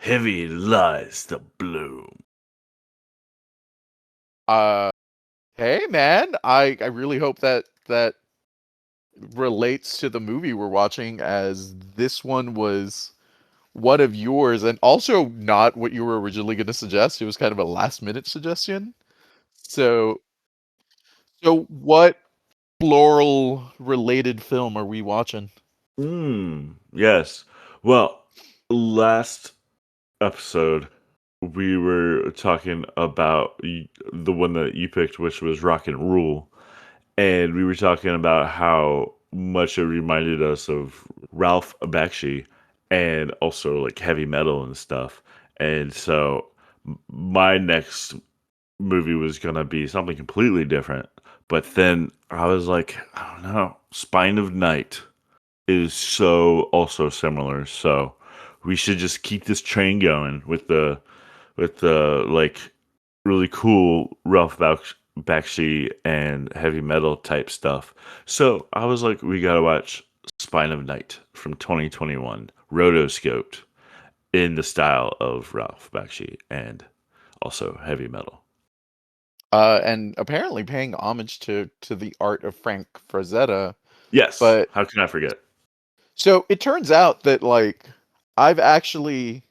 heavy lies the bloom. Uh, hey man, I really hope that relates to the movie we're watching, as this one was one of yours and also not what you were originally going to suggest. It was kind of a last minute suggestion. So, so what floral related film are we watching? Yes. Well, last episode we were talking about the one that you picked, which was Rock and Rule, and we were talking about how much it reminded us of Ralph Bakshi and also like heavy metal and stuff. And so my next movie was gonna be something completely different. But then I was like, I don't know, Spine of Night is so also similar. So we should just keep this train going with the like really cool Bakshi and heavy metal type stuff. So I was like, we gotta watch Spine of Night from 2021, rotoscoped in the style of Ralph Bakshi and also heavy metal. And apparently paying homage to the art of Frank Frazetta. Yes, But how can I forget? so it turns out that like I've actually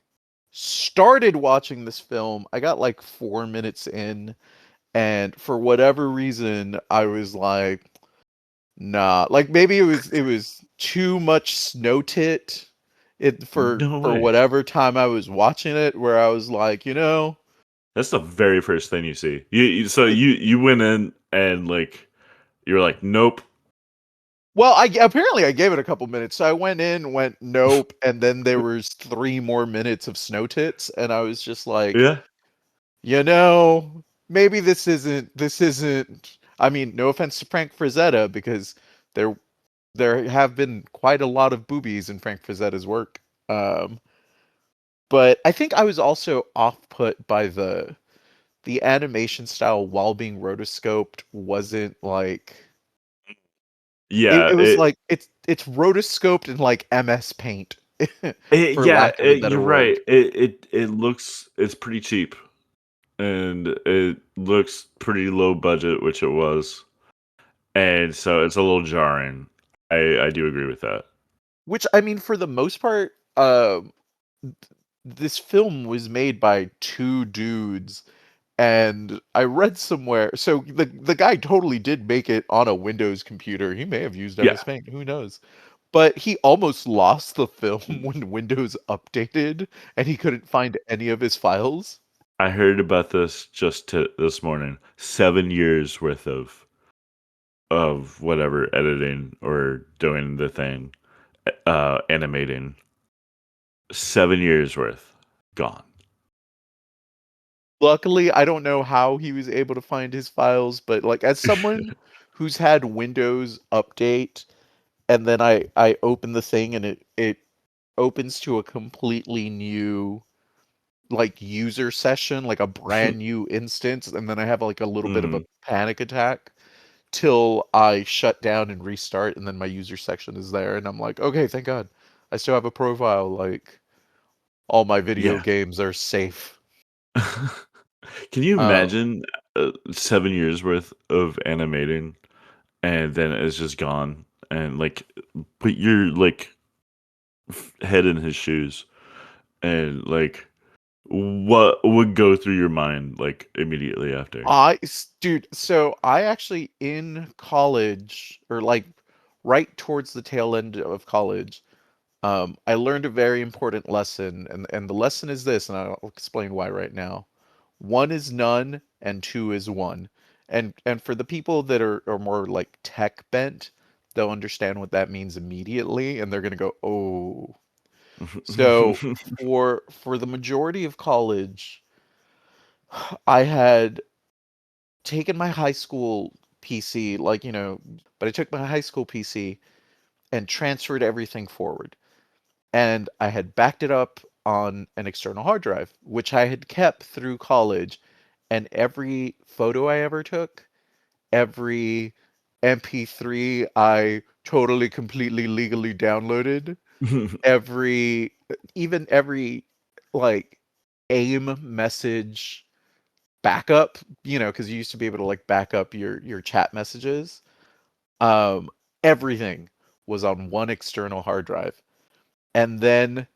started watching this film. I got like 4 minutes in, and for whatever reason, I was like, nah. Like maybe it was too much snow tit it No for way. whatever time I was watching it, where I was like, That's the very first thing you see. So it, you went in and like you were like, nope. well, I apparently I gave it a couple minutes. So I went in, went nope, and then there was 3 more minutes of snow tits, and I was just like, Yeah. maybe this isn't. I mean, no offense to Frank Frazetta, because there there have been quite a lot of boobies in Frank Frazetta's work. Um, but I think I was also off put by the animation style while being rotoscoped wasn't like Yeah, it was like it's rotoscoped in like MS Paint for yeah, lack of a you're better right. word. It looks it's pretty cheap and it looks pretty low budget, which it was. And so it's a little jarring. I do agree with that. Which I mean, for the most part, this film was made by two dudes, and I read somewhere. So the guy totally did make it on a Windows computer. He may have used Yeah. MS Paint, who knows? But he almost lost the film when Windows updated, and he couldn't find any of his files. I heard about this this morning. 7 years worth of whatever editing or doing the thing, animating. 7 years worth gone. Luckily, I don't know how he was able to find his files, but like as someone who's had Windows update, and then I open the thing and it opens to a completely new like user session, like a brand new instance, and then I have like a little bit of a Mm, panic attack till I shut down and restart, and then my user section is there, and I'm like, okay, thank God, I still have a profile. Like all my video yeah. games are safe. Can you Um, imagine 7 years worth of animating and then it's just gone? And like, put your like head in his shoes and like, what would go through your mind like immediately after? dude, so I actually in college, or like right towards the tail end of college, I learned a very important lesson, and the lesson is this, and I'll explain why right now. One is none, and two is one. And for the people that are more like tech bent, they'll understand what that means immediately, and they're gonna go, oh. So for the majority of college, I had taken my high school PC, like, but I took my high school PC and transferred everything forward. And I had backed it up on an external hard drive, which I had kept through college. And every photo I ever took, every MP3 I totally, completely, legally downloaded, every, even every like aim message backup, because you used to be able to like back up your chat messages. Um, Everything was on one external hard drive, and then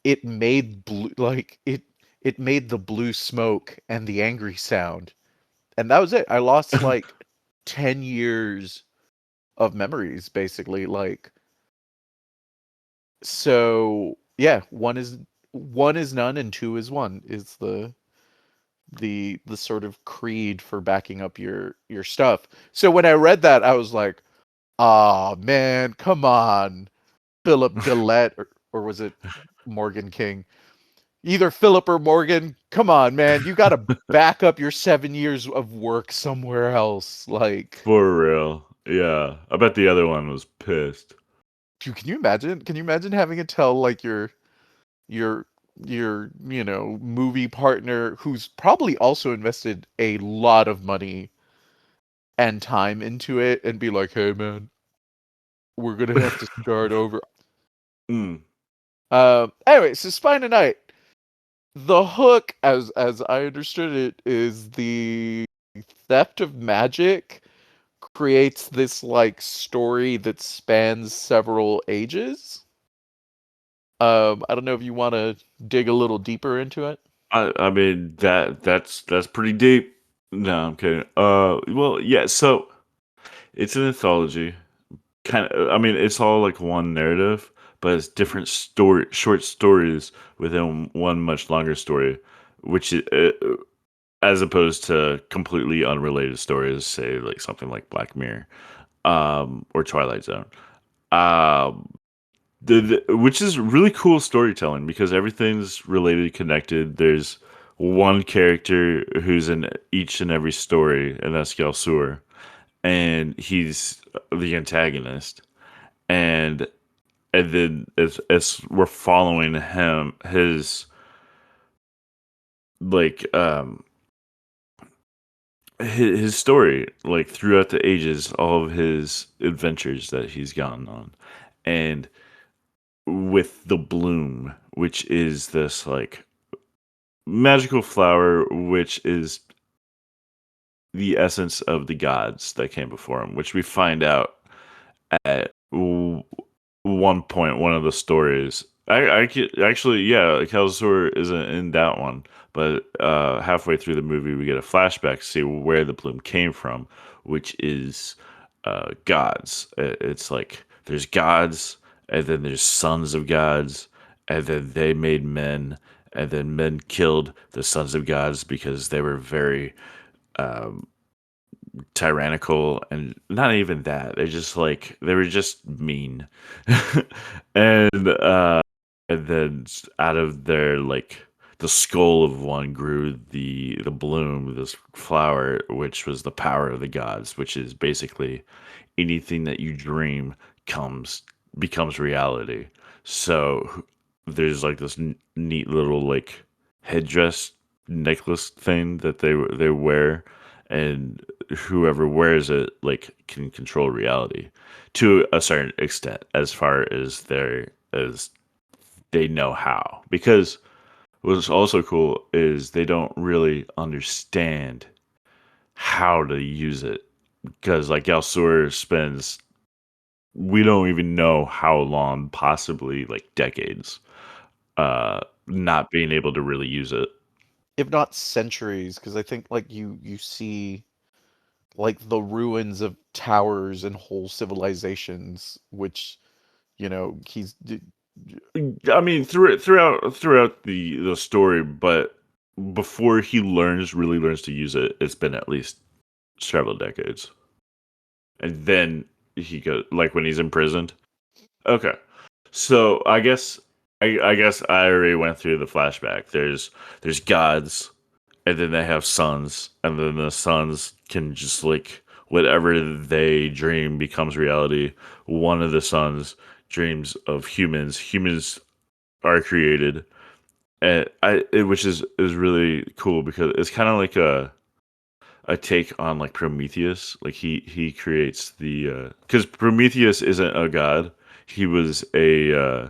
it made blue like it made the blue smoke and the angry sound, and that was it. I lost like 10 years of memories basically. Like, so yeah, one is none and two is one is the sort of creed for backing up your stuff. So when I read that, I was like, "Ah, man, come on, Philip Gillette, or was it Morgan King? Either Philip or Morgan. Come on, man, you got to back up your 7 years of work somewhere else." Like, For real. Yeah. I bet the other one was pissed. dude, can you imagine? Can you imagine having to tell like your your movie partner who's probably also invested a lot of money and time into it and be like, "Hey, man, we're gonna have to start over." Mm. Anyway, so Spine of Night. The hook, as I understood it, is the theft of magic creates this like story that spans several ages. I don't know if you want to dig a little deeper into it. I mean that's pretty deep. No, I'm kidding. Well, yeah. So it's an anthology. Kind of. I mean, it's all like one narrative, but it's different short stories within one much longer story, which is, as opposed to completely unrelated stories, say like something like Black Mirror, or Twilight Zone. Um, which is really cool storytelling because everything's related, connected. There's one character who's in each and every story, and that's Sur, and he's the antagonist. And then as we're following him, like um his story, like throughout the ages, all of his adventures that he's gone on, and with the bloom, which is this like magical flower, which is the essence of the gods that came before him, which we find out at one point, one of the stories. Actually, yeah, Kelzor isn't in that one, but halfway through the movie, we get a flashback to see where the bloom came from, which is gods. It's like there's gods, and then there's sons of gods, and then they made men, and then men killed the sons of gods because they were very um, tyrannical, and not even that, they were just mean. and and then out of their like the skull of one grew the bloom, this flower, which was the power of the gods, which is basically anything that you dream comes becomes reality. So there's like this neat little like headdress necklace thing that they wear, and whoever wears it like can control reality to a certain extent, as far as they know how. Because what's also cool is they don't really understand how to use it, because like Yalsur spends, we don't even know how long, possibly like decades, not being able to really use it. If not centuries, because I think like you see like the ruins of towers and whole civilizations, which he's I mean, throughout the story, but before he really learns to use it, it's been at least several decades, and then he goes like when he's imprisoned. Okay, so I guess I already went through the flashback. There's gods, and then they have sons, and then the sons can just like whatever they dream becomes reality. One of the sons dreams of humans. Humans are created, and which is really cool because it's kind of like a take on like Prometheus. Like he creates the because Prometheus isn't a god. He was a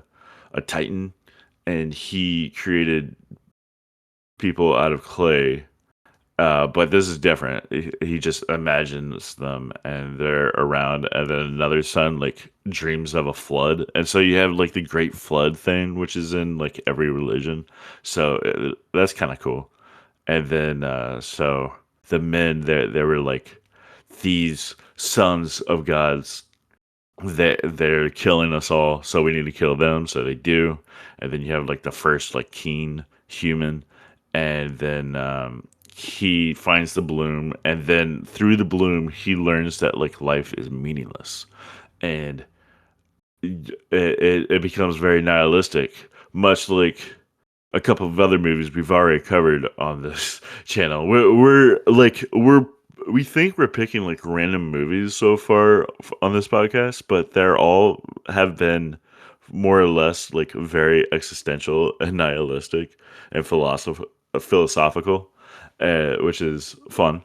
titan, and he created people out of clay. But this is different. He just imagines them and they're around, and then another son like dreams of a flood, and so you have like the Great Flood thing, which is in like every religion. So that's kind of cool. And then so the men, they were like these sons of gods. They're killing us all, so we need to kill them. So they do, and then you have like the first like keen human, and then he finds the bloom, and then through the bloom he learns that like life is meaningless, and it becomes very nihilistic, much like a couple of other movies we've already covered on this channel. We think we're picking like random movies so far on this podcast, but they're all have been more or less like very existential and nihilistic and philosophical, which is fun.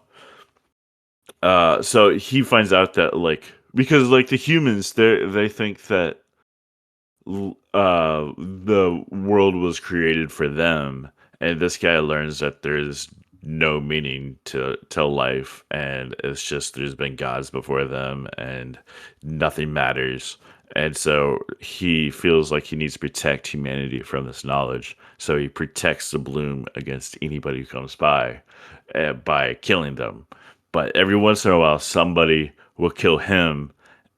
So he finds out that like because like the humans they think that the world was created for them, and this guy learns that there's no meaning to life, and it's just there's been gods before them and nothing matters. And so he feels like he needs to protect humanity from this knowledge, so he protects the bloom against anybody who comes by killing them. But every once in a while somebody will kill him,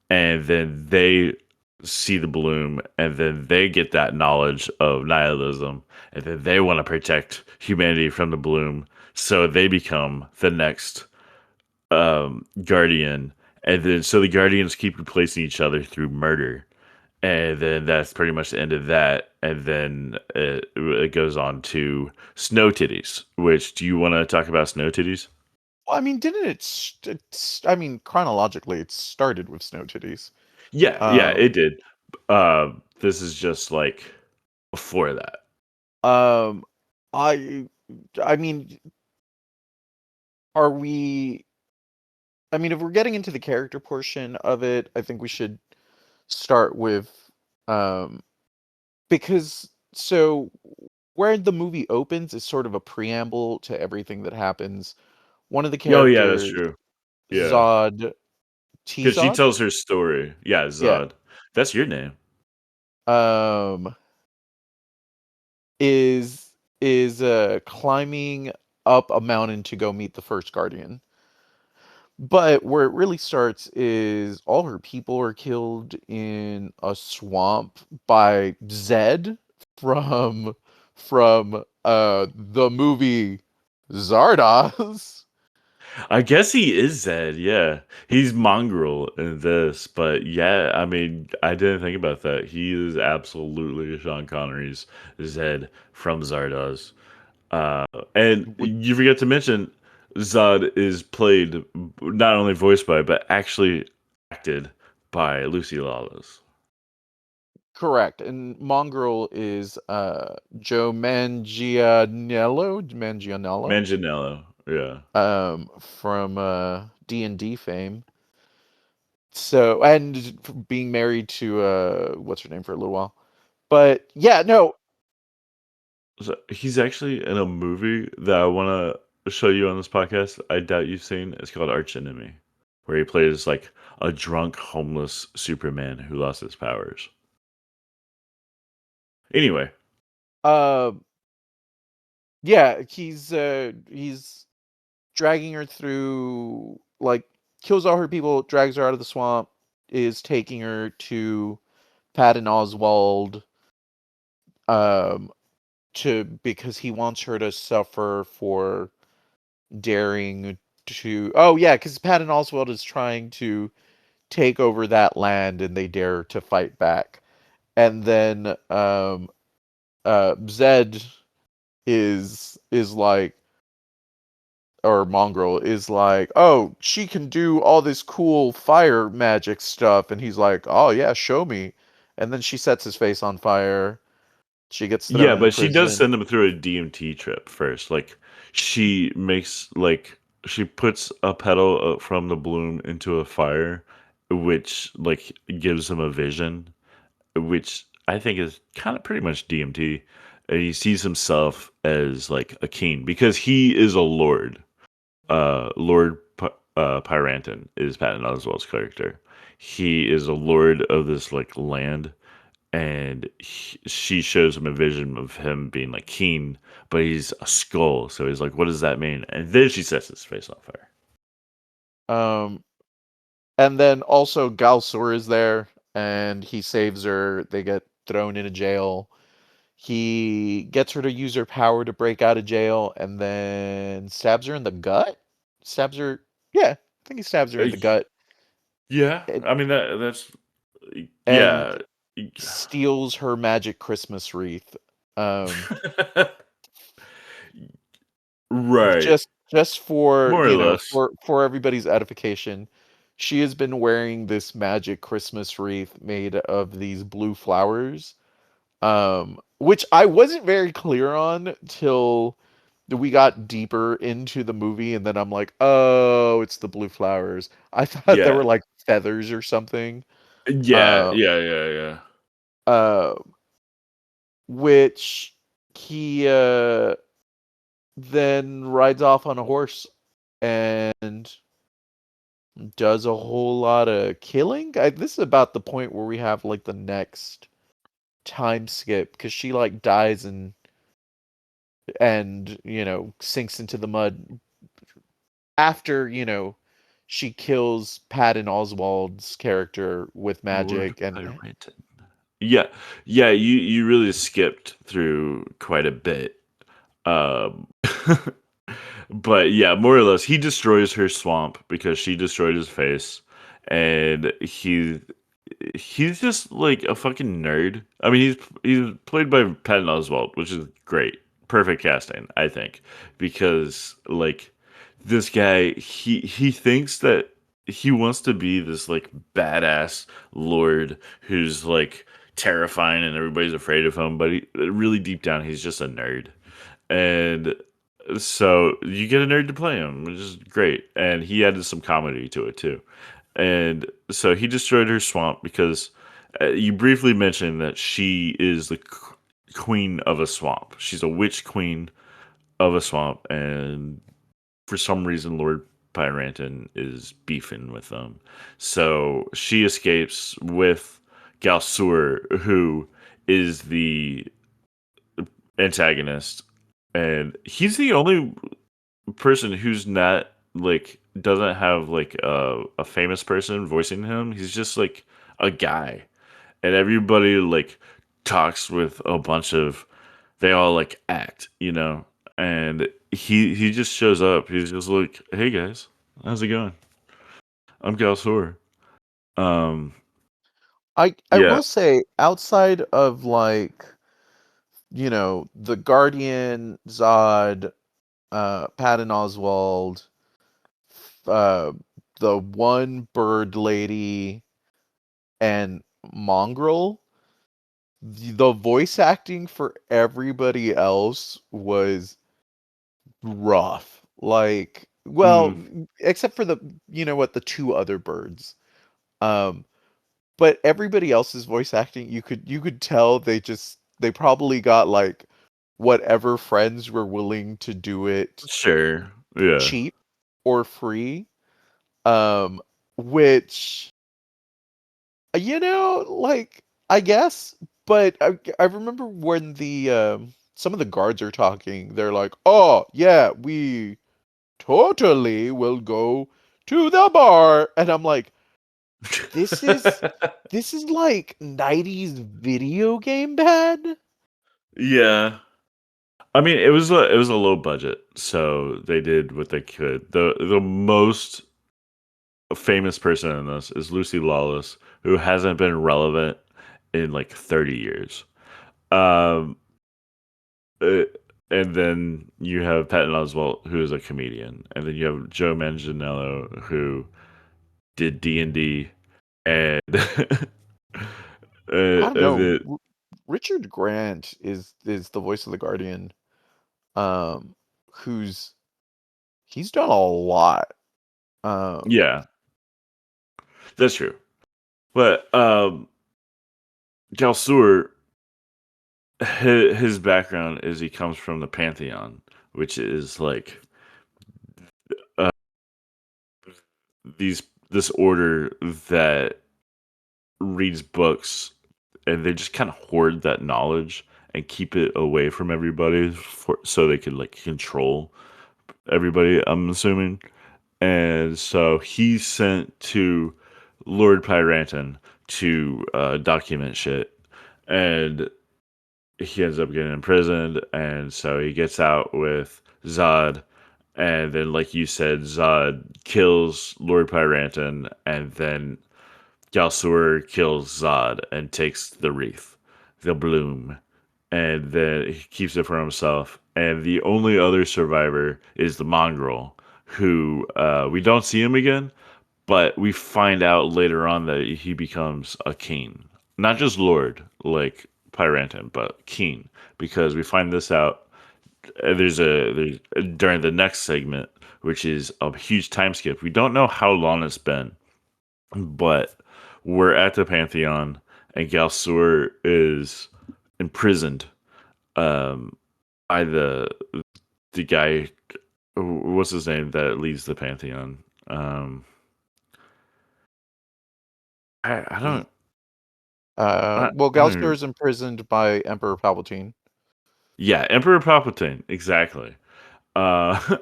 and then they see the bloom, and then they get that knowledge of nihilism, and then they want to protect humanity from the bloom, so they become the next guardian. And then so the guardians keep replacing each other through murder, and then that's pretty much the end of that. And then it goes on to snow titties. Which, do you want to talk about snow titties? Well, I mean, didn't it? I mean, chronologically, it started with Snow Titties. Yeah, Um, it did. This is just like before that. um, I, I mean, are we? I mean, if we're getting into the character portion of it, I think we should start with, um, because so where the movie opens is sort of a preamble to everything that happens. One of the Oh yeah, that's characters, true. Yeah, Zod, because she T-Zod, tells her story. Yeah, yeah, Zod. That's your name. um, is climbing up a mountain to go meet the first guardian. But where it really starts is all her people are killed in a swamp by Zed from the movie Zardoz. I guess he is Zed. Yeah, he's mongrel in this, but yeah, I mean, I didn't think about that. He is absolutely Sean Connery's Zed from Zardoz. Uh, and Would you forget to mention, Zod is played not only voiced by, but actually acted by Lucy Lawless. correct. And Mongrel is Joe Manganiello Manganiello. Yeah. from D&D fame. So and being married to what's her name for a little while. But yeah, no. So he's actually in a movie that I want to show you on this podcast. I doubt you've seen. It's called Arch Enemy, where he plays like a drunk, homeless Superman who lost his powers. Anyway, Uh yeah, he's dragging her through, like, kills all her people, drags her out of the swamp, is taking her to Patton Oswald um to because he wants her to suffer for daring to, oh yeah, because Patton Oswald is trying to take over that land and they dare to fight back. And then Zed is like, or Mongrel is like, oh, she can do all this cool fire magic stuff, and he's like, oh yeah, show me. And then she sets his face on fire. She gets yeah, thrown in but she does prison. send him through a DMT trip first. Like she makes like she puts a petal from the bloom into a fire, which like gives him a vision, which I think is kind of pretty much DMT. And he sees himself as like a king because he is a lord. Lord Pyranton is Patton Oswalt's character. He is a lord of this like land, and she shows him a vision of him being like king, but he's a skull. So he's like, "What does that mean?" And then she sets his face on fire. Um, and then also Galsur is there, and he saves her. They get thrown into jail. He gets her to use her power to break out of jail, and then stabs her in the gut. Stabs her. Yeah, I think he stabs her Uh, in the gut, yeah, and, I mean that's and yeah. steals her magic Christmas wreath. Um, Right, just for more or less. for everybody's edification, she has been wearing this magic Christmas wreath made of these blue flowers, which I wasn't very clear on till we got deeper into the movie, and then I'm like, oh, it's the blue flowers. I thought they were Yeah, like feathers or something. yeah, Uh, yeah, yeah, yeah. uh, which he then rides off on a horse and does a whole lot of killing. This is about the point where we have like the next time skip because she like dies and sinks into the mud after she kills Patton Oswald's character with Lord magic and Pyranton. Yeah, yeah. You really skipped through quite a bit. Um, but yeah, more or less, he destroys her swamp because she destroyed his face, and he's just like a fucking nerd. I mean, he's played by Patton Oswalt, which is great, perfect casting, I think, because like this guy, he thinks that he wants to be this like badass lord who's like terrifying and everybody's afraid of him, but really deep down, he's just a nerd. And so you get a nerd to play him, which is great. And he added some comedy to it too. And so he destroyed her swamp because you briefly mentioned that she is the queen of a swamp. She's a witch queen of a swamp, and for some reason, Lord Pyranton is beefing with them. So she escapes with Galsur, who is the antagonist, and he's the only person who's not like doesn't have like a famous person voicing him. He's just like a guy, and everybody like talks with a bunch of they all like act, and he just shows up. He's just like, "Hey guys, how's it going? I'm Galsor." Um, I yeah, will say outside of like the Guardian, Zod, Patton Oswald, uh the one bird lady and Mongrel, the voice acting for everybody else was rough. Like, mm, well, except for the two other birds. Um, but everybody else's voice acting, you could tell they probably got like whatever friends were willing to do it sure, yeah, cheap or free. Um, which like I guess, but I remember when the some of the guards are talking, they're like, "Oh, yeah, we totally will go to the bar." And I'm like, "This is this is like 90s video game bad?" yeah. I mean, it was a low budget, so they did what they could. The most famous person in this is Lucy Lawless, who hasn't been relevant in like 30 years. Um, uh, and then you have Patton Oswalt, who is a comedian, and then you have Joe Manganiello, who did D&D, and I don't and know. then, Richard Grant is the voice of the Guardian, who's he's done a lot. Um, yeah, that's true. But Galsur, his background is he comes from the Pantheon, which is like uh, these this order that reads books and they just kind of hoard that knowledge and keep it away from everybody so they can like control everybody, I'm assuming. And so he's sent to Lord Pyranton to document shit. And he ends up getting imprisoned. And so he gets out with Zod. And then, like you said, Zod kills Lord Pyranton. And then Galsur kills Zod and takes the wreath, the bloom, and then he keeps it for himself. And the only other survivor is the mongrel, who we don't see him again, but we find out later on that he becomes a king, not just lord like Pyranton, but king, because we find this out. There's during the next segment, which is a huge time skip. We don't know how long it's been, but we're at the Pantheon, and Galsur is imprisoned um, by the guy. What's his name that leads the Pantheon? Um, I Mm. don't. I, Well, I don't Galster even, is imprisoned by Emperor Palpatine. yeah, Emperor Palpatine, exactly. Uh,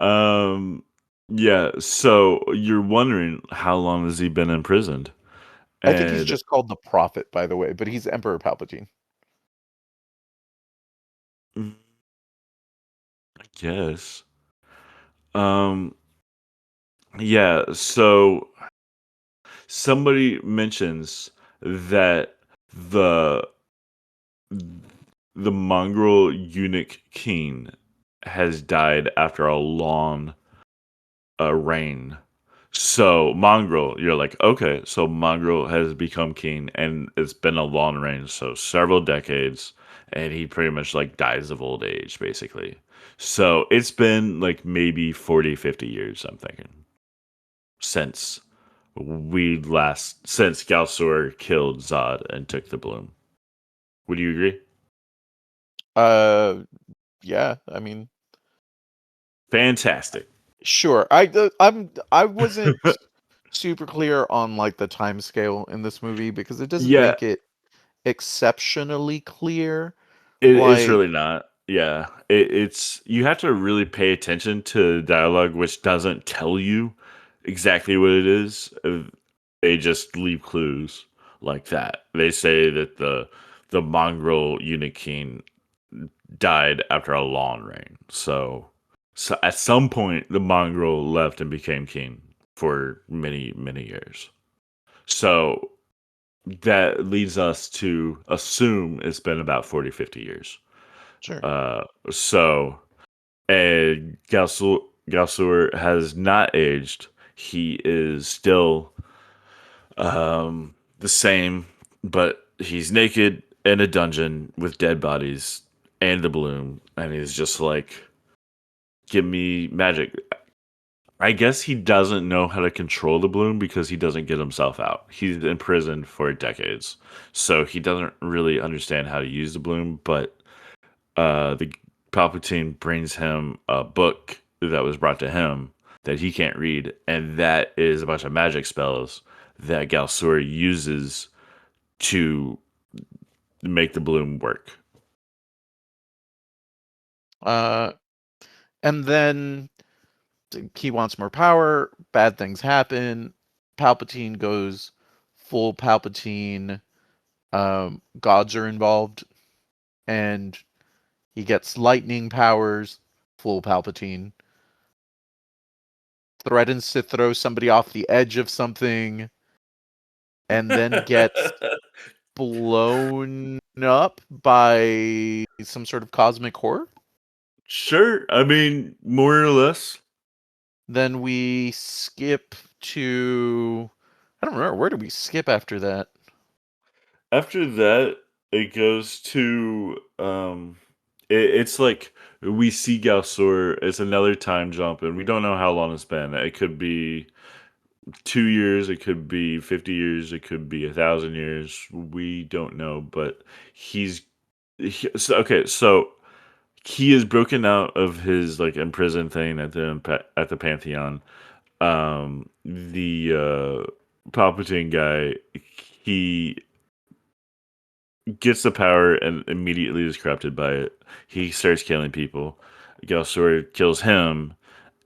um, yeah. So you're wondering how long has he been imprisoned? I think he's And just called the Prophet, by the way, but he's Emperor Palpatine. mm, I guess. Um, yeah. So somebody mentions that the the mongrel eunuch king has died after a long reign. So mongrel, you're like, okay, so mongrel has become king, and it's been a long reign, so several decades, and he pretty much like dies of old age, basically. So it's been like maybe 40, 50 years, I'm thinking, since since Galsor killed Zod and took the bloom. Would you agree? Uh, yeah, I mean, Fantastic. sure. I wasn't super clear on like the time scale in this movie because it doesn't Yeah, make it exceptionally clear. it's Like, really not. Yeah, it's you have to really pay attention to dialogue, which doesn't tell you exactly what it is. They just leave clues like that. They say that the mongrel eunuch king died after a long reign. So at some point, the mongrel left and became king for many, many years. So that leads us to assume it's been about 40, 50 years. sure. Uh, so, and Galsur has not aged. He is still the same, but he's naked in a dungeon with dead bodies and the bloom, and he's just like, give me magic. I guess he doesn't know how to control the bloom because he doesn't get himself out. He's in prison for decades, so he doesn't really understand how to use the bloom. But the Palpatine brings him a book that was brought to him that he can't read, and that is a bunch of magic spells that Galsur uses to make the bloom work. Uh, and then he wants more power. Bad things happen. Palpatine goes full Palpatine. Gods are involved, and he gets lightning powers. Full Palpatine threatens to throw somebody off the edge of something, and then gets blown up by some sort of cosmic horror. Sure, I mean more or less. Then we skip to I don't remember where did we skip after that. After that, it goes to it's like we see Galsor. It's another time jump, and we don't know how long it's been. It could be 2 years, it could be 50 years, it could be 1,000 years. We don't know, but he's okay. So he is broken out of his like imprisoned thing at the Pantheon. The Palpatine guy, he gets the power and immediately is corrupted by it. He starts killing people. Galsor kills him,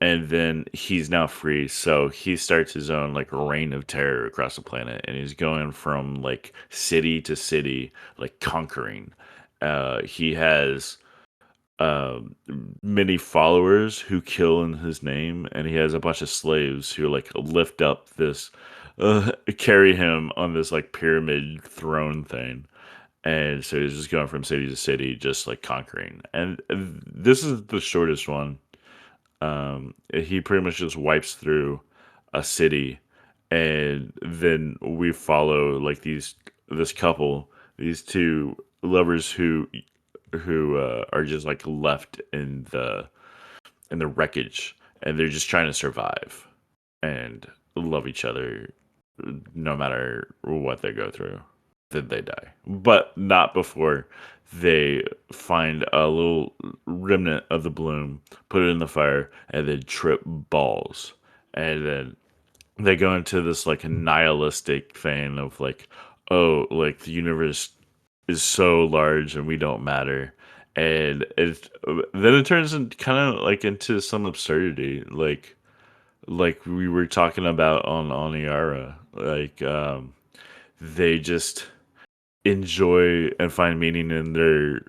and then he's now free. So he starts his own like reign of terror across the planet, and he's going from like city to city, like conquering. He has um, many followers who kill in his name, and he has a bunch of slaves who like lift up this, carry him on this like pyramid throne thing. And so he's just going from city to city, just like conquering. And this is the shortest one. He pretty much just wipes through a city, and then we follow like this couple, these two lovers who are just like left in the wreckage, and they're just trying to survive and love each other no matter what they go through. Then they die, but not before they find a little remnant of the bloom, put it in the fire, and then trip balls. And then they go into this like nihilistic thing of like, oh, like the universe is so large and we don't matter. And then it turns in kind of like into some absurdity, like we were talking about on Oniara. Like they just enjoy and find meaning in their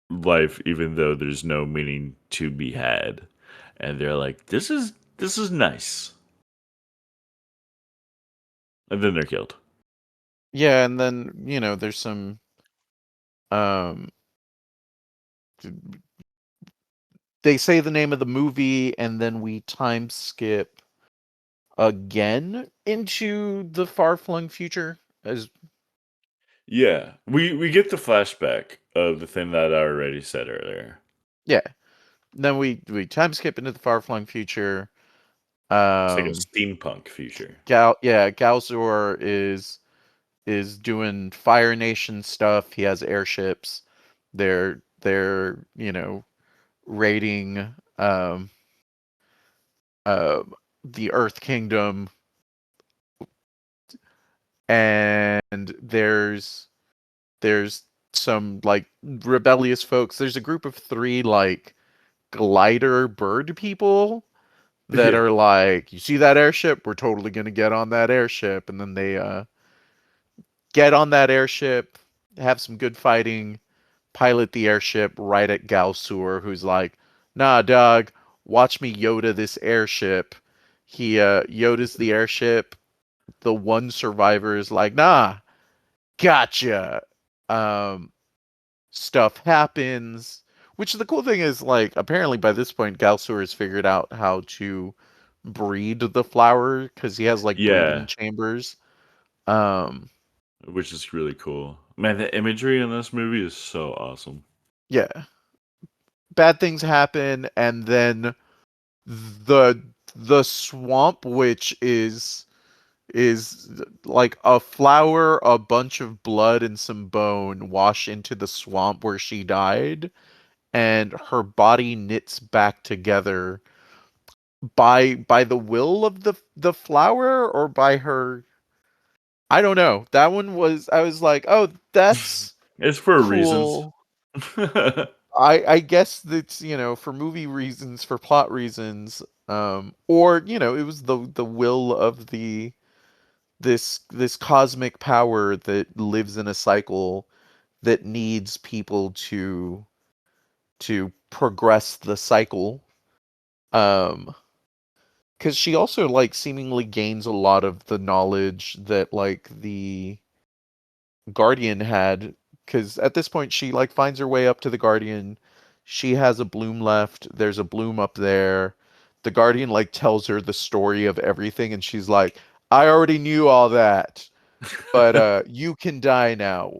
life even though there's no meaning to be had. And they're like, this is nice. And then they're killed. Yeah, and then there's some um they say the name of the movie and then we time skip again into the far-flung future as Yeah. We get the flashback of the thing that I already said earlier. yeah. Then we time skip into the far-flung future. It's like a Um steampunk future. Galzor is doing Fire Nation stuff. He has airships. They're raiding uh the Earth Kingdom, and there's some like rebellious folks. There's a group of three like glider bird people that Yeah. are like, you see that airship? We're totally gonna get on that airship. And then they get on that airship, have some good fighting, pilot the airship right at Galsur, who's like, nah, dog, watch me Yoda this airship. He Yoda's the airship. The one survivor is like, nah, gotcha. Um, Stuff happens. Which the cool thing is, like, apparently by this point, Galsur has figured out how to breed the flower because he has like breeding Yeah. chambers. Um, Which is really cool. Man, the imagery in this movie is so awesome. yeah, bad things happen, and then the the swamp, which is like a flower, a bunch of blood, and some bone wash into the swamp where she died, and her body knits back together by the will of the flower or by her. I don't know. That one was I was like, "Oh, that's It's for reasons. cool." I guess that's, for movie reasons, for plot reasons, or, it was the will of this cosmic power that lives in a cycle that needs people to progress the cycle. Um, because she also like seemingly gains a lot of the knowledge that like the Guardian had, because at this point she like finds her way up to the Guardian. She has a bloom left. There's a bloom up there. The Guardian like tells her the story of everything, and she's like, I already knew all that, but you can die now.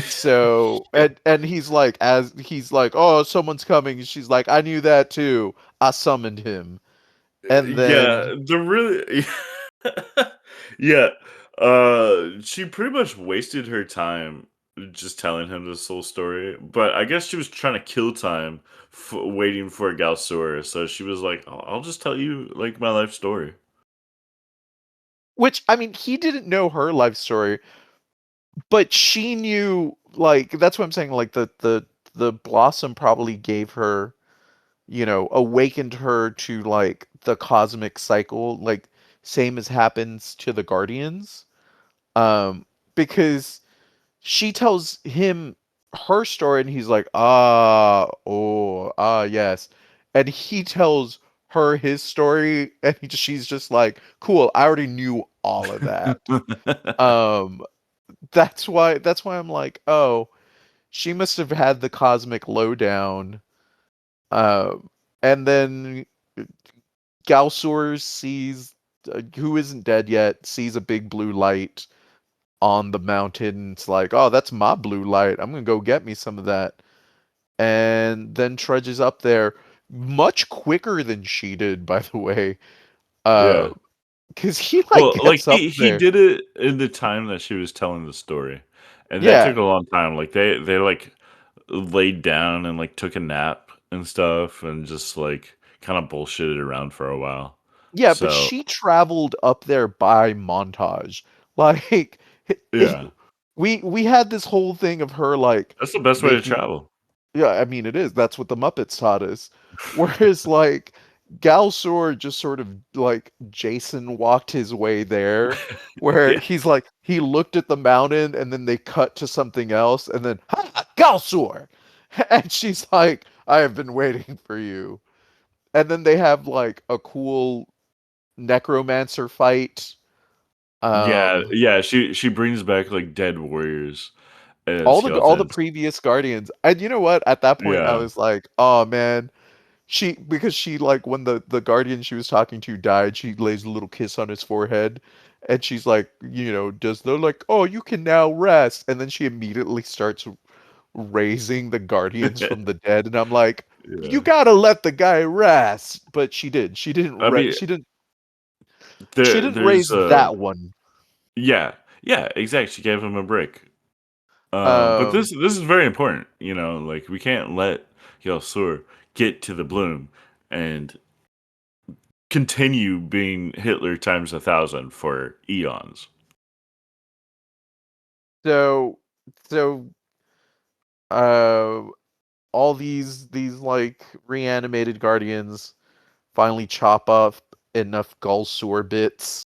So and he's like, oh, someone's coming. And she's like, I knew that too. I summoned him. And then Yeah, the really Yeah, she pretty much wasted her time just telling him this whole story, but I guess she was trying to kill time waiting for Galsor, so she was like, I'll just tell you, like, my life story." Which, I mean, he didn't know her life story, but she knew, like, that's what I'm saying, like, the blossom probably gave her, awakened her to, like, the cosmic cycle, like, same as happens to the Guardians. Because she tells him her story and he's like, yes. And he tells her his story and she's just like, cool, I already knew all of that. Um, that's why I'm like, oh, she must have had the cosmic lowdown. Um, and then Galsor sees, who isn't dead yet, sees a big blue light on the mountain. It's like, oh, that's my blue light. I'm gonna go get me some of that. And then trudges up there much quicker than she did, by the way. Uh, Yeah. because he like Well, like, gets up he there. did it in the time that she was telling the story, and that Yeah, took a long time, like, they, like, laid down and, like, took a nap and stuff and just, like, kinda bullshitted around for a while. yeah, but So, she traveled up there by montage. Like, it, yeah, we had this whole thing of her like that's the best way to making. travel. Yeah, I mean it is. That's what the Muppets taught us. Whereas like Galsor just sort of like Jason walked his way there, where Yeah. he's like he looked at the mountain and then they cut to something else and then ha Galsor, and she's like, I have been waiting for you. And then they have like a cool necromancer fight. Yeah, Um, yeah, she brings back, like, dead warriors and all the skeletons. previous Guardians, and you know what? At that point, I Yeah. was like, oh man. Because she like when the guardian she was talking to died, she lays a little kiss on his forehead, and she's like, does they're like, oh, you can now rest, and then she immediately starts raising the guardians from the dead, and I'm like, you Yeah. gotta let the guy rest, but she did. She didn't. I mean, She there didn't there's raise a that one. yeah, yeah, exactly, she gave him a break. But Um. this is very important, like, we can't let Sur get to the bloom and continue being Hitler times 1,000 for eons. So. So. Uh. All these like reanimated guardians finally chop up enough Gulsor bits.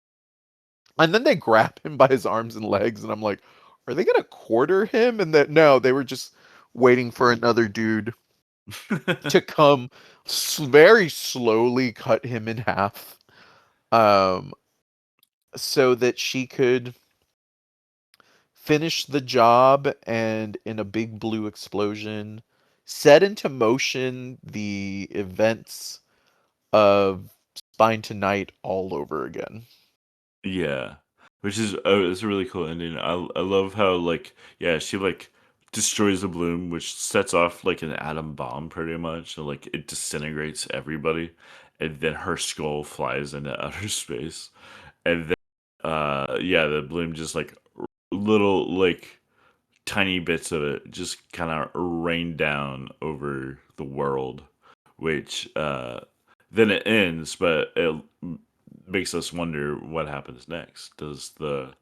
And then they grab him by his arms and legs, and I'm like, are they gonna quarter him? And that no, they were just waiting for another dude to come very slowly cut him in half, um, so that she could finish the job and in a big blue explosion set into motion the events of Spine Tonight all over again. Yeah, which is it's a really cool ending. I love how, like, yeah, she, like, destroys the bloom, which sets off like an atom bomb pretty much, and, like, it disintegrates everybody, and then her skull flies into outer space, and then yeah, the bloom just, like, little, like, tiny bits of it just kind of rain down over the world, which then it ends, but it makes us wonder what happens next. Does the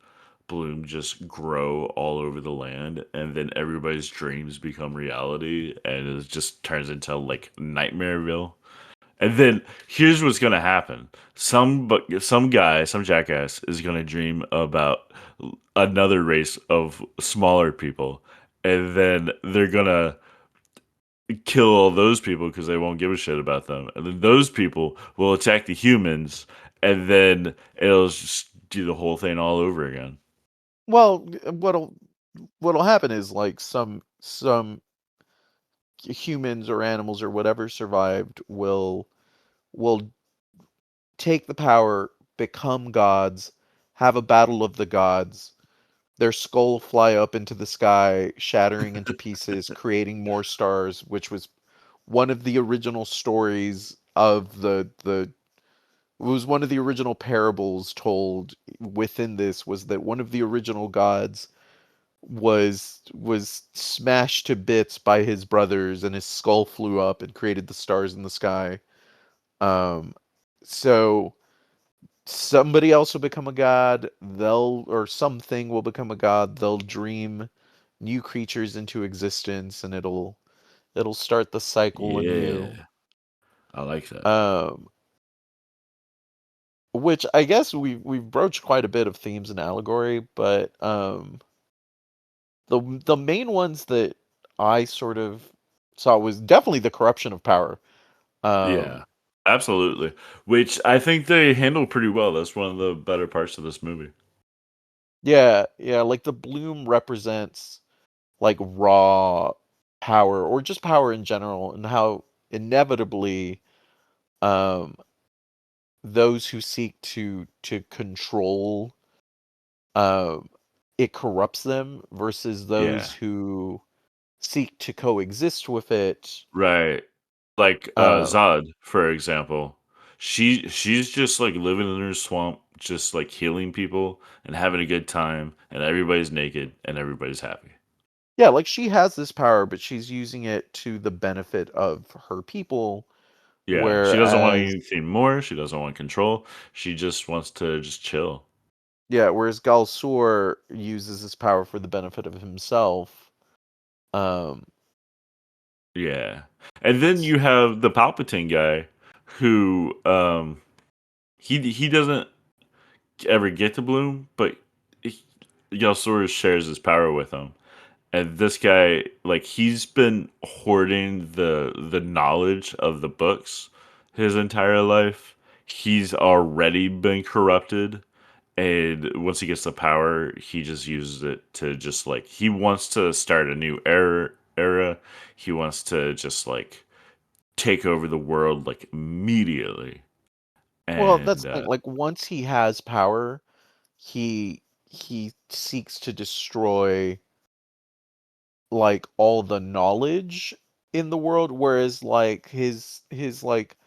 bloom just grow all over the land and then everybody's dreams become reality and it just turns into like Nightmareville? And then here's what's gonna happen: some guy, some jackass, is gonna dream about another race of smaller people, and then they're gonna kill all those people because they won't give a shit about them, and then those people will attack the humans, and then it'll just do the whole thing all over again. Well, what'll happen is like some humans or animals or whatever survived will take the power, become gods, have a battle of the gods, their skull fly up into the sky, shattering into pieces, creating more stars, which was one of the original stories of the was one of the original parables told within this was that one of the original gods was smashed to bits by his brothers and his skull flew up and created the stars in the sky. Um, so somebody else will become a god, they'll or something will become a god, they'll dream new creatures into existence and it'll start the cycle anew. Yeah, I like that. Um, which I guess we've broached quite a bit of themes and allegory, but the main ones that I sort of saw was definitely the corruption of power. Yeah, Um, absolutely. Which I think they handle pretty well. That's one of the better parts of this movie. yeah, yeah, like the bloom represents like raw power or just power in general and how inevitably um those who seek to control um it corrupts them versus those Yeah, who seek to coexist with it. right. Like Um, Zod, for example. She's just like living in her swamp, just like healing people and having a good time, and everybody's naked and everybody's happy. yeah, like she has this power, but she's using it to the benefit of her people, Yeah, she doesn't want whereas anything more. She doesn't want control. She just wants to just chill. yeah, whereas Galsur uses his power for the benefit of himself. Um, Yeah. And then you have the Palpatine guy who he doesn't ever get to Bloom, but he, Yelzor shares his power with him. And this guy, like, he's been hoarding the knowledge of the books his entire life. He's already been corrupted, and once he gets the power, he just uses it to just like he wants to start a new era. He wants to just like take over the world like immediately. well, that's And the thing. Like once he has power, he seeks to destroy like all the knowledge in the world, whereas like his like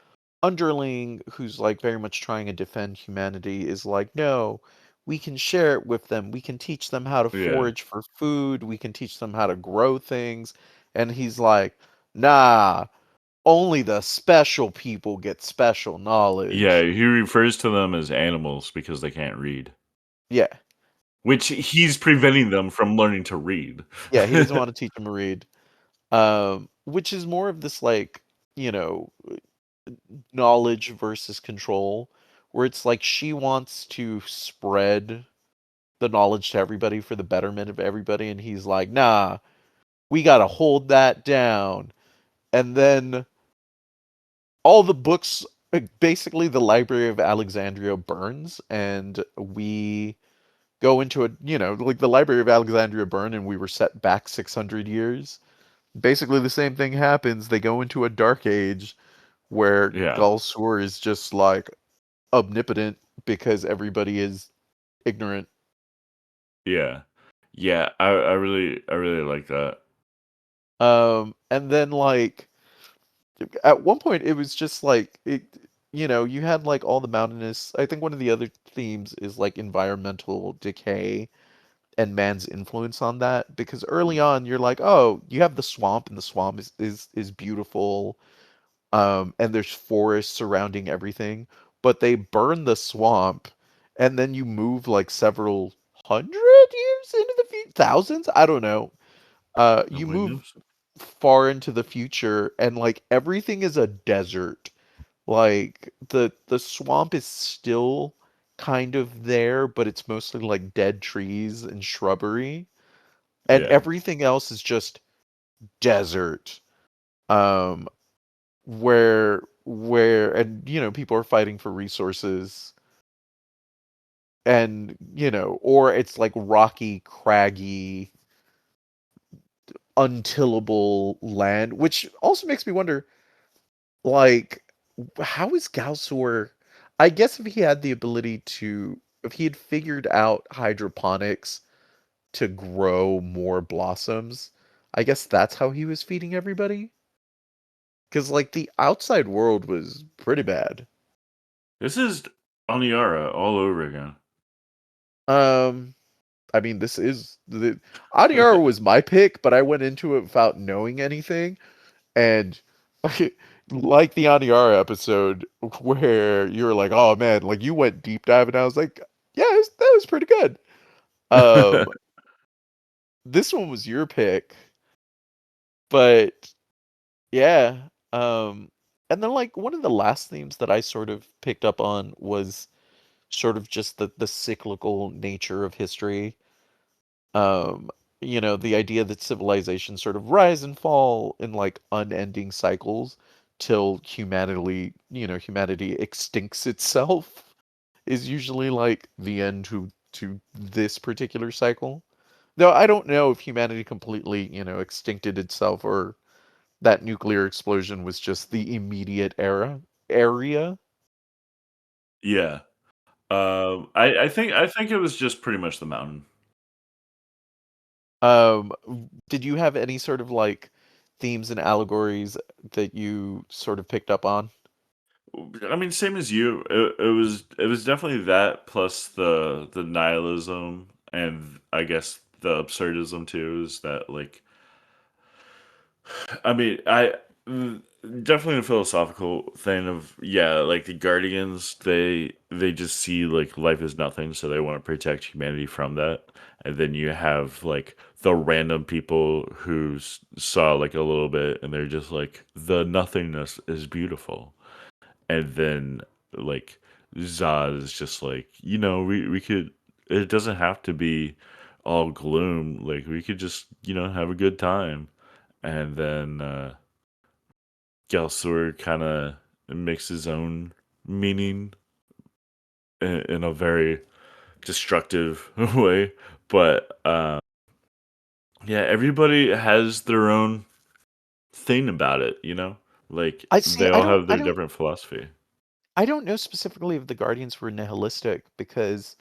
underling who's like very much trying to defend humanity is like, no, we can share it with them. We can teach them how to yeah, forage for food. We can teach them how to grow things. And he's like, nah, only the special people get special yeah, knowledge. he refers to them as animals because they can't read, Yeah. which he's preventing them from learning to read. Yeah, he doesn't want to teach them to read. Which is more of this like, you know, knowledge versus control, where it's like she wants to spread the knowledge to everybody for the betterment of everybody, and he's like, nah, we gotta hold that down. And then all the books, basically the Library of Alexandria burns, and we go into a, like the Library of Alexandria burned, and we were set back 600 years. Basically, the same thing happens. They go into a dark age where Yeah, Gulsur is just like omnipotent because everybody is ignorant. yeah, yeah. I really like that. And then like at one point it was just like you had like all the mountainous. I think one of the other themes is like environmental decay and man's influence on that because early on you're like, oh, you have the swamp and the swamp is beautiful. And there's forests surrounding everything, but they burn the swamp and then you move like several hundred years into the thousands, I don't know. You Nobody move knows. far into the future and like everything is a desert. Like the swamp is still kind of there, but it's mostly like dead trees and shrubbery, and Yeah, everything else is just desert. Um, where and people are fighting for resources and or it's like rocky, craggy, untillable land, which also makes me wonder like how is Galsor? I guess if he had the ability to, if he had figured out hydroponics to grow more blossoms, I guess that's how he was feeding everybody. Because like the outside world was pretty bad. This is Oniara all over again. Um, I mean, this is the Adiara was my pick, but I went into it without knowing anything, and like the Aniara episode where you were like, "Oh man," like you went deep dive, and I was like, "Yeah, that was pretty good." Um, this one was your pick, but yeah, and then like one of the last themes that I sort of picked up on was sort of just the cyclical nature of history. Um, the idea that civilizations sort of rise and fall in like unending cycles till humanity extincts itself is usually like the end to this particular cycle. Though I don't know if humanity completely, extincted itself or that nuclear explosion was just the immediate area. Yeah. I think it was just pretty much the mountain. Did you have any sort of like themes and allegories that you sort of picked up on? I mean, same as you. It was definitely that plus the nihilism and I guess the absurdism too. Is that like I mean, mm, definitely a philosophical thing of yeah, like the guardians, they just see like life is nothing, so they want to protect humanity from that. And then you have like the random people who saw like a little bit, and they're just like the nothingness is beautiful. And then like Zod is just like we could. It doesn't have to be all gloom. Like we could just have a good time. And then Gelsor kind of makes his own meaning in a very destructive way. But yeah, everybody has their own thing about it. Like I see. they I all don't. have I their don't. different philosophy. I don't know specifically if the Guardians were nihilistic because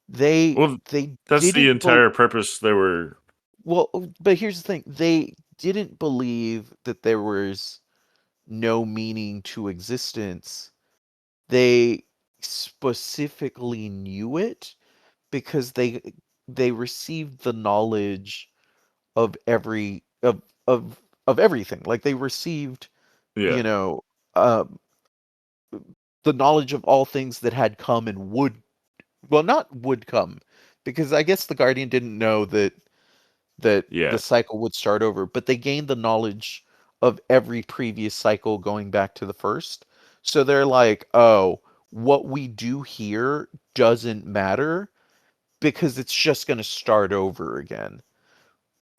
they Well, they that's the didn't. entire purpose. They were, Well, but here's the thing: they didn't believe that there was no meaning to existence. They specifically knew it because they received the knowledge of every of everything. Like they received, yeah, you know, um, the knowledge of all things that had come and would, well, not would come, because I guess the Guardian didn't know that the yeah, cycle would start over, but they gained the knowledge of every previous cycle going back to the first. So they're like, oh, what we do here doesn't matter because it's just going to start over again.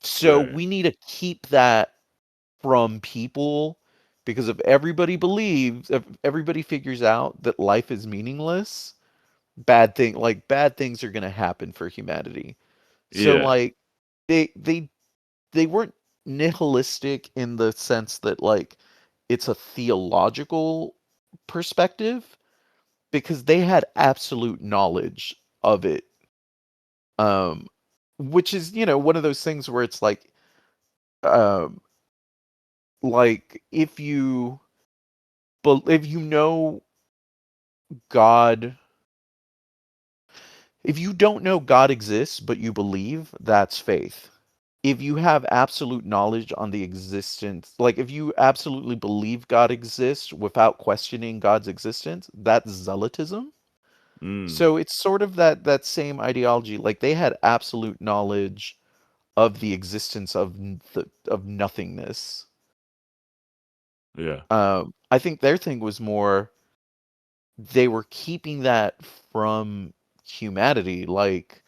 So right, we need to keep that from people because if everybody figures out that life is meaningless, bad things are going to happen for humanity. So yeah, like they they they weren't nihilistic in the sense that like it's a theological perspective because they had absolute knowledge of it. Um which is, one of those things where it's um like if you know God, if you don't know God exists but you believe, that's faith. If you have absolute knowledge on the existence, like if you absolutely believe God exists without questioning God's existence, that's zealotism. mm, So it's sort of that same ideology. Like they had absolute knowledge of the existence of nothingness. yeah, I think their thing was more they were keeping that from humanity. Like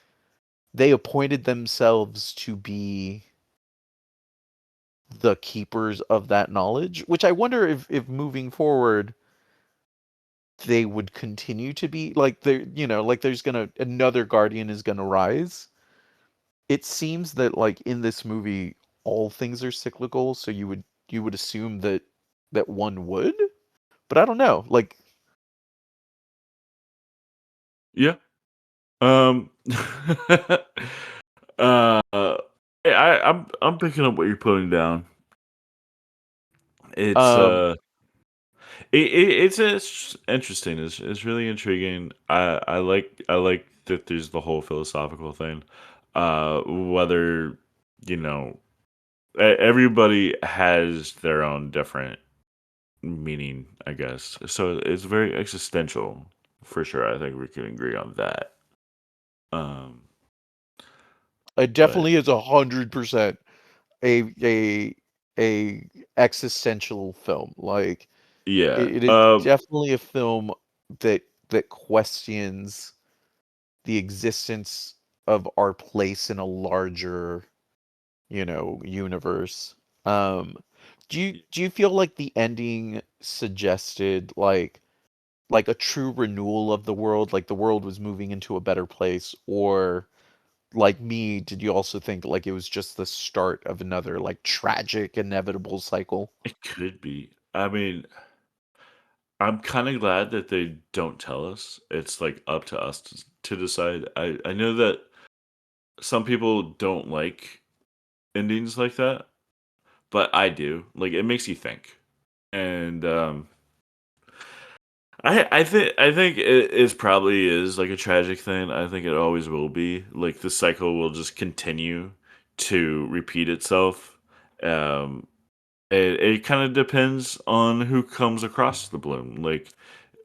they appointed themselves to be the keepers of that knowledge, which I wonder if moving forward they would continue to be like like there's gonna another guardian is gonna rise. It seems that like in this movie all things are cyclical, so you would assume that one would, but I don't know. Like yeah. Um, uh, I'm picking up what you're putting down. It's um It's interesting. It's really intriguing. I like that there's the whole philosophical thing. Whether you know everybody has their own different meaning, I guess. So it's very existential for sure. I think we can agree on that. Um, It but definitely is 100% a a existential film. Like yeah, it is definitely a film that questions the existence of our place in a larger, universe. Um, do you feel like the ending suggested like a true renewal of the world, like the world was moving into a better place, or like me, did you also think like it was just the start of another like tragic, inevitable cycle? it could be. I mean, I'm kind of glad that they don't tell us. It's like up to us to decide. I know that some people don't like endings like that, but I do. Like it makes you think. And I think it is probably is like a tragic thing. I think it always will be. Like the cycle will just continue to repeat itself. Um it kind of depends on who comes across the bloom. Like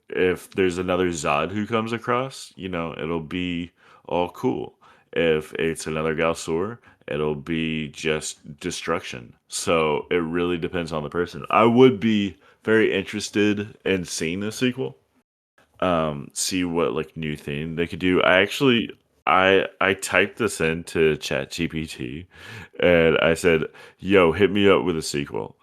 if there's another Zod who comes across, it'll be all cool. If it's another Galsor, it'll be just destruction. So it really depends on the person. I would be very interested in seeing the sequel. See what like new thing they could do. I typed this into Chat GPT and I said, "Yo, hit me up with a sequel."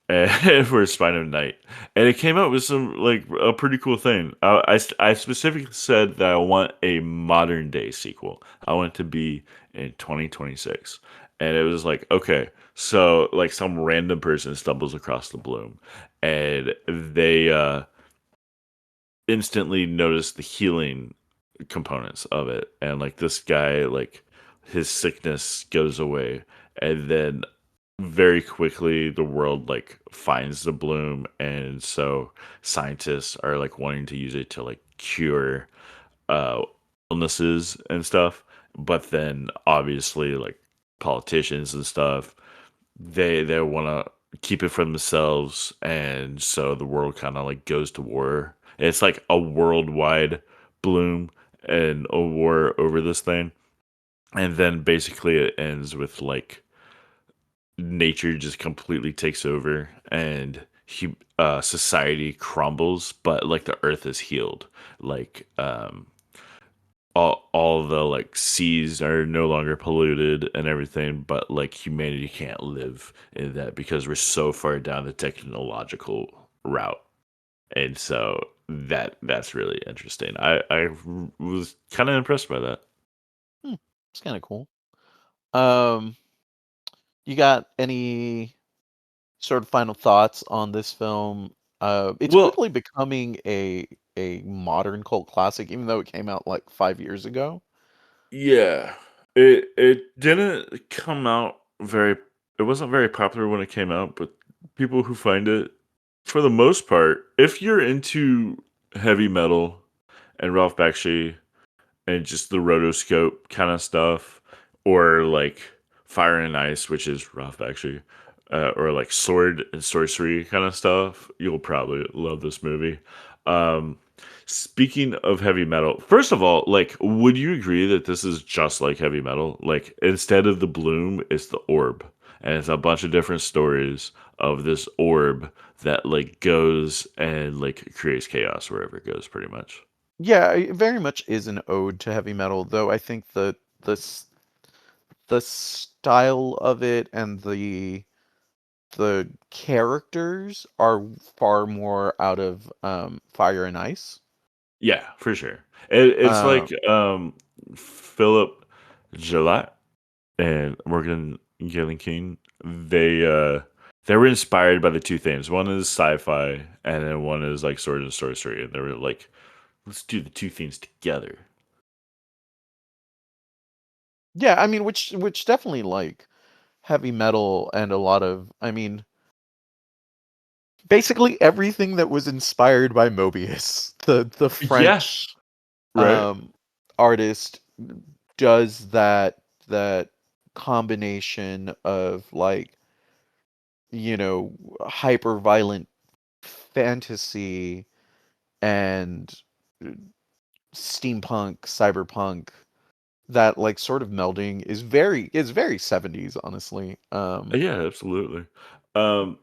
And for Spine of Night, and it came out with some like a pretty cool thing. I specifically said that I want a modern day sequel. I want it to be in 2026, and it was like, okay, so like some random person stumbles across the bloom, and they instantly notice the healing components of it, and like this guy, like his sickness goes away, and then very quickly the world like finds the bloom, and so scientists are like wanting to use it to like cure uh illnesses and stuff. But then obviously like politicians and stuff, they want to keep it for themselves, and so the world kind of like goes to war. It's like a worldwide bloom and a war over this thing, and then basically it ends with like nature just completely takes over, and society crumbles, but like the earth is healed. Like all the like seas are no longer polluted and everything, but like humanity can't live in that because we're so far down the technological route. And so that's really interesting. I was kind of impressed by that. Hmm, it's kind of cool. Um, you got any sort of final thoughts on this film? It's Well, quickly becoming a modern cult classic, even though it came out like 5 years ago. yeah, it didn't come out very. It wasn't very popular when it came out, but people who find it, for the most part, if you're into heavy metal and Ralph Bakshi and just the rotoscope kind of stuff, or like Fire and Ice, which is rough actually, or like sword and sorcery kind of stuff, you'll probably love this movie. Um, Speaking of heavy metal, first of all, like, would you agree that this is just like heavy metal? Like, instead of the bloom, it's the orb, and it's a bunch of different stories of this orb that like goes and like creates chaos wherever it goes, pretty much. Yeah, it very much is an ode to heavy metal, though I think the style of it and the characters are far more out of Fire and Ice. Yeah, for sure. It's Um, like Philip Gillette and Morgan Gillen King. They were inspired by the two things. One is sci-fi, and then one is like sword and sorcery. And they were like, let's do the two things together. yeah, I mean, which definitely like heavy metal and a lot of, I mean, basically everything that was inspired by Mobius, the Yeah, French right. um, artist, does that combination of like hyper violent fantasy and steampunk, cyberpunk. That like sort of melding is very 70s, honestly. Yeah, absolutely. Um,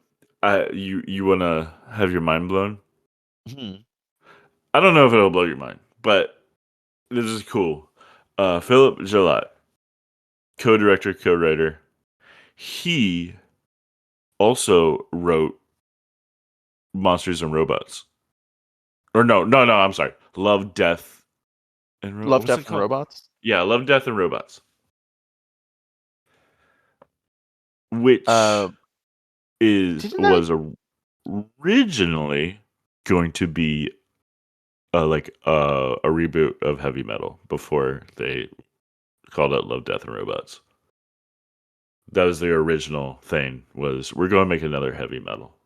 you wanna have your mind blown? Hmm. I don't know if it'll blow your mind, but this is cool. Philip Gillot, co-director, co-writer. He also wrote Monsters and Robots. Or no, I'm sorry. Love, Death, and Love, what's it Death, and called? Robots. Yeah, Love, Death, and Robots, which Uh, is didn't that? was originally going to be a reboot of heavy metal before they called it Love, Death, and Robots. That was the original thing. Was we're going to make another heavy metal,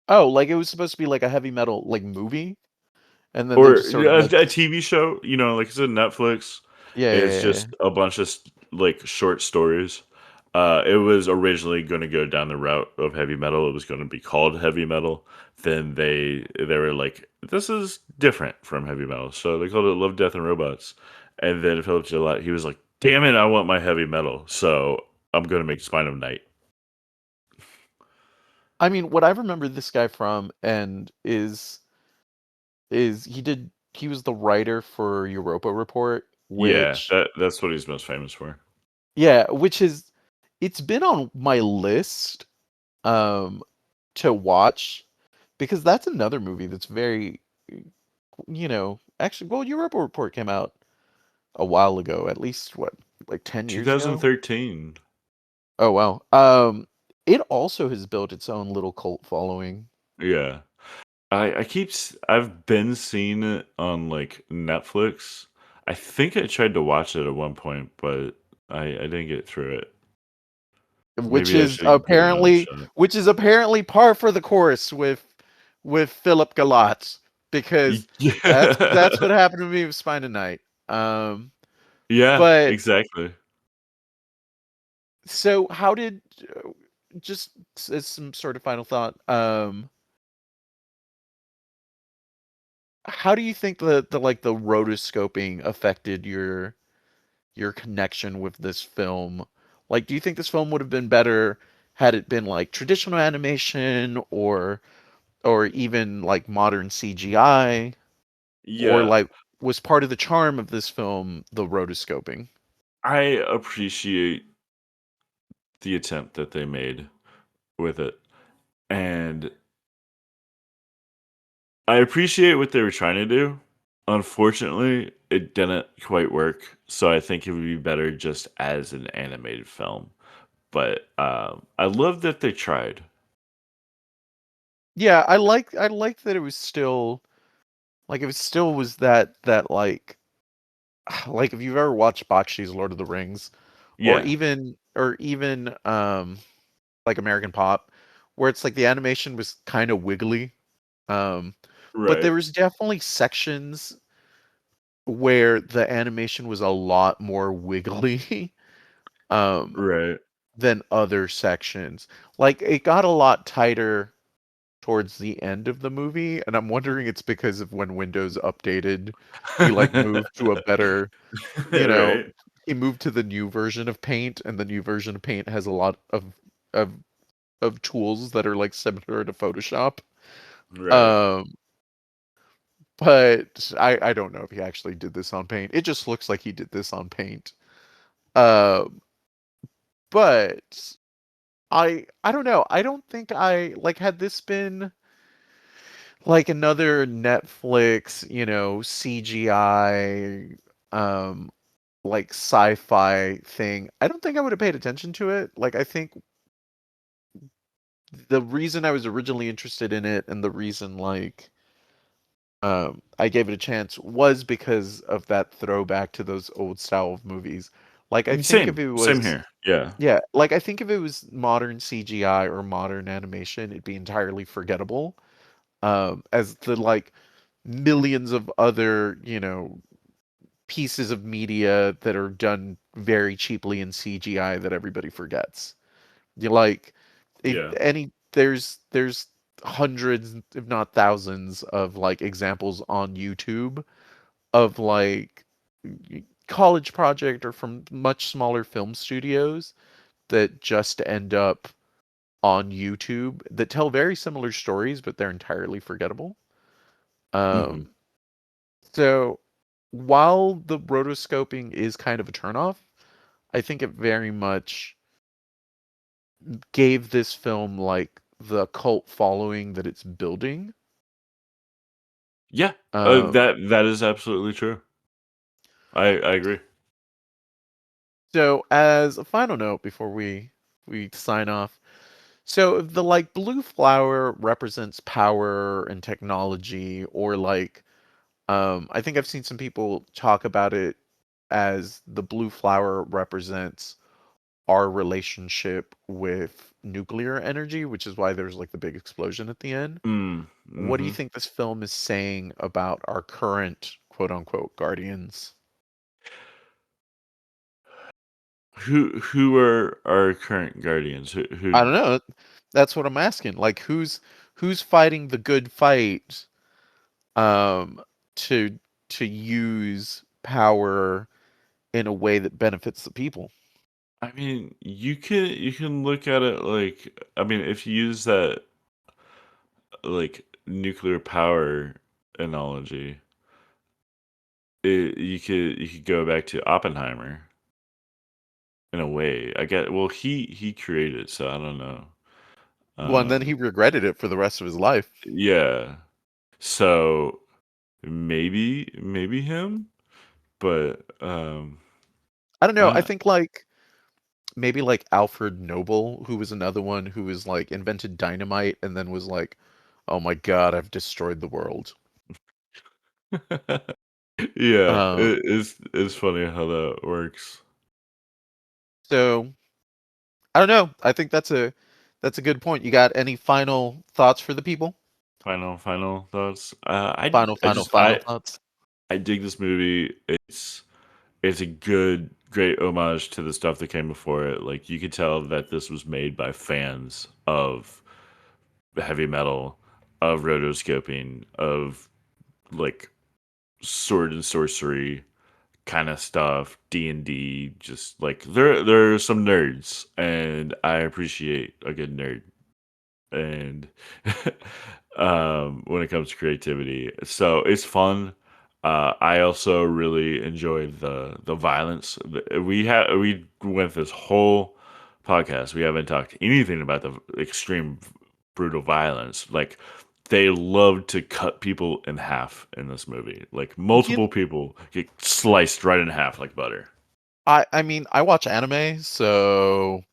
Oh, like it was supposed to be like a heavy metal like movie, and then they or just sort of like, a TV show. You know, like it's on Netflix. yeah, yeah, It's yeah, yeah. just a bunch of like short stories. It was originally going to go down the route of heavy metal. It was going to be called heavy metal. Then they were like, this is different from heavy metal, so they called it Love, Death, and Robots. And then Philip Gillette, he was like, damn it, I want my heavy metal, so I'm going to make Spine of Night. I mean, what I remember this guy from and is he was the writer for Europa Report, Yeah, which that's what he's most famous for. yeah, which is it's been on my list um to watch because that's another movie that's very actually, well, Europa Report came out a while ago, at least what, like 10 years ago? 2013. Oh wow. It also has built its own little cult following. Yeah. I've been seeing it on like Netflix. I think I tried to watch it at one point, but I didn't get through it. which Maybe I is should give it another apparently shot. which is apparently par for the course with Philip Galatz, because that's Yeah. what happened to me with Spine of Night. Um, Yeah, but exactly. so how did just as some sort of final thought, how do you think the like the rotoscoping affected your connection with this film? Like, do you think this film would have been better had it been like traditional animation or even like modern CGI, or Yeah, like was part of the charm of this film the rotoscoping? I appreciate the attempt that they made with it. And I appreciate what they were trying to do. Unfortunately, it didn't quite work. So I think it would be better just as an animated film. But I love that they tried. Yeah, I like that it was still like it was still was that like if you've ever watched Bakshi's Lord of the Rings, or Yeah, even like American Pop, where it's like the animation was kind of wiggly. Um, but right, there was definitely sections where the animation was a lot more wiggly um, right. than other sections. Like it got a lot tighter towards the end of the movie, and I'm wondering it's because of when Windows updated, he like moved to a better, you know, Right, he moved to the new version of Paint, and the new version of Paint has a lot of of tools that are like similar to Photoshop. right. Um, but I don't know if he actually did this on Paint. It just looks like he did this on Paint. Uh, but I don't know. I don't think I like had this been like another Netflix, CGI like sci-fi thing. I don't think I would have paid attention to it. Like I think the reason I was originally interested in it and the reason like I gave it a chance was because of that throwback to those old style of movies. Like I think if Same, it same was here. Yeah, yeah, like I think if it was modern CGI or modern animation, it'd be entirely forgettable. As the like millions of other, pieces of media that are done very cheaply in CGI that everybody forgets. You like if yeah. any there's hundreds if not thousands of like examples on YouTube of like college project or from much smaller film studios that just end up on YouTube that tell very similar stories, but they're entirely forgettable. Hmm. Um, so while the rotoscoping is kind of a turnoff, I think it very much gave this film like the cult following that it's building. Yeah, Um, that is absolutely true. I agree. so as a final note before we sign off, so if the like blue flower represents power and technology, or like I think I've seen some people talk about it as the blue flower represents our relationship with nuclear energy, which is why there's like the big explosion at the end. Mm, What do you hmm. think this film is saying about our current quote unquote guardians? Who are our current guardians? I Who? don't know. That's what I'm asking. Like who's fighting the good fight um to to use power in a way that benefits the people? I mean, you can look at it like, I mean, if you use that like nuclear power analogy, you could go back to Oppenheimer in a way. I get, well, he created it, so I don't know. Well, and then he Um, regretted it for the rest of his life. yeah. So maybe him, but I don't know. I I think like maybe like Alfred Nobel, who was another one who was like invented dynamite and then was like, "Oh my God, I've destroyed the world." yeah, Um, it's funny how that works. so I don't know. I think that's a good point. You got any final thoughts for the people? Final thoughts. Final thoughts. I dig this movie. It's a great homage to the stuff that came before it. Like, you could tell that this was made by fans of heavy metal, of rotoscoping, of like sword and sorcery kind of stuff, D&D. Just like, there are some nerds, and I appreciate a good nerd. And when it comes to creativity, so it's fun. I also really enjoyed the violence. We went this whole podcast. We haven't talked anything about the extreme brutal violence. Like, they love to cut people in half in this movie. Like, You, multiple people get sliced right in half like butter. I mean, I watch anime, so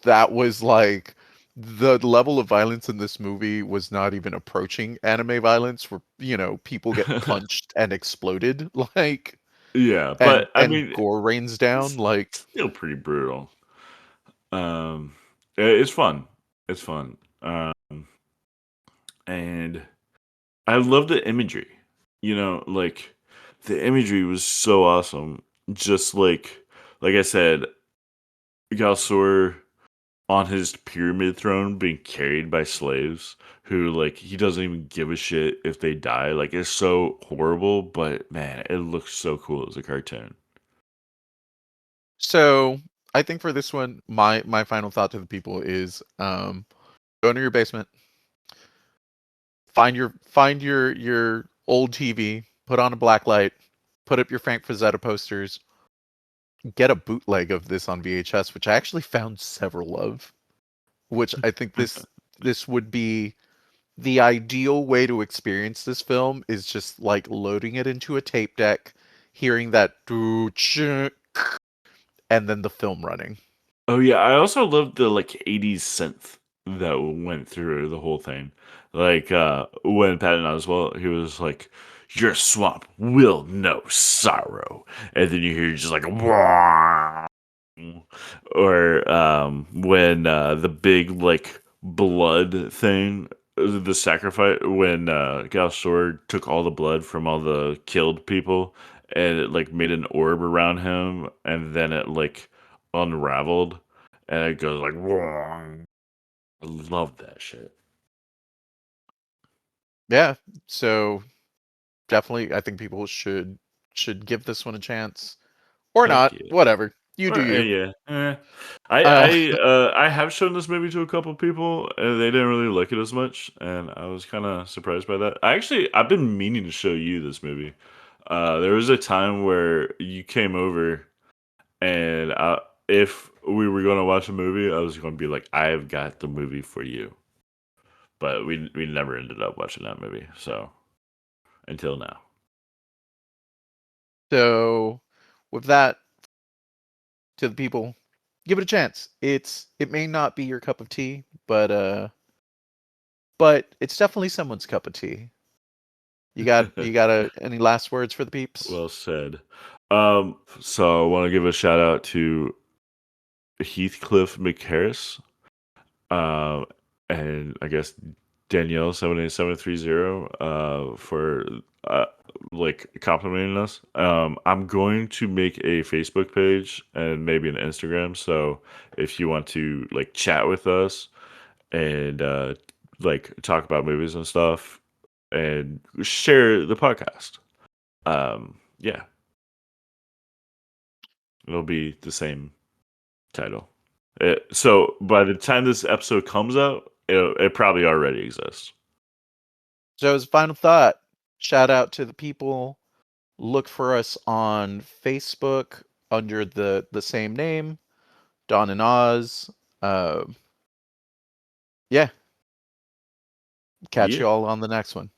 that was like the level of violence in this movie was not even approaching anime violence where, people get punched and exploded like Yeah, and but I and mean, gore rains down it's like still pretty brutal. It's fun. It's fun. And I love the imagery. Like, the imagery was so awesome. Just like I said, Galsor on his pyramid throne being carried by slaves who, like, he doesn't even give a shit if they die. Like, it's so horrible, but man, it looks so cool as a cartoon. so I think for this one, my final thought to the people is go into your basement, find your old TV, put on a black light, put up your Frank Frazetta posters, get a bootleg of this on VHS, which I actually found several of, which I think this would be the ideal way to experience this film is just like loading it into a tape deck, hearing that doo and then the film running. Oh yeah, I also love the like 80s synth that went through the whole thing. Like when Patton Oswalt, he was like, your swamp will know sorrow. And then you hear just like, wah. Or when the big like blood thing, the sacrifice, when Gal Shore took all the blood from all the killed people and it like made an orb around him, and then it like unraveled and it goes like, wah. I love that shit. Yeah. So definitely, I think people should give this one a chance or Heck not. yeah. Whatever. You do Or, you. yeah. Uh, I have shown this movie to a couple people, and they didn't really like it as much, and I was kind of surprised by that. I've been meaning to show you this movie. There was a time where you came over, and if we were going to watch a movie, I was going to be like, "I've got the movie for you," but we never ended up watching that movie. So until now, so with that, to the people, give it a chance. It may not be your cup of tea, but it's definitely someone's cup of tea. You got any last words for the peeps? well said. So I want to give a shout out to Heathcliff McHarris, uh, and I guess Danielle 78730 for uh, like complimenting us. I'm going to make a Facebook page and maybe an Instagram. So if you want to like chat with us and like talk about movies and stuff and share the podcast, yeah, it'll be the same title. So by the time this episode comes out, it probably already exists. So as a final thought, shout out to the people. Look for us on Facebook under the same name, Don and Oz. Uh, yeah, catch Yeah. you all on the next one.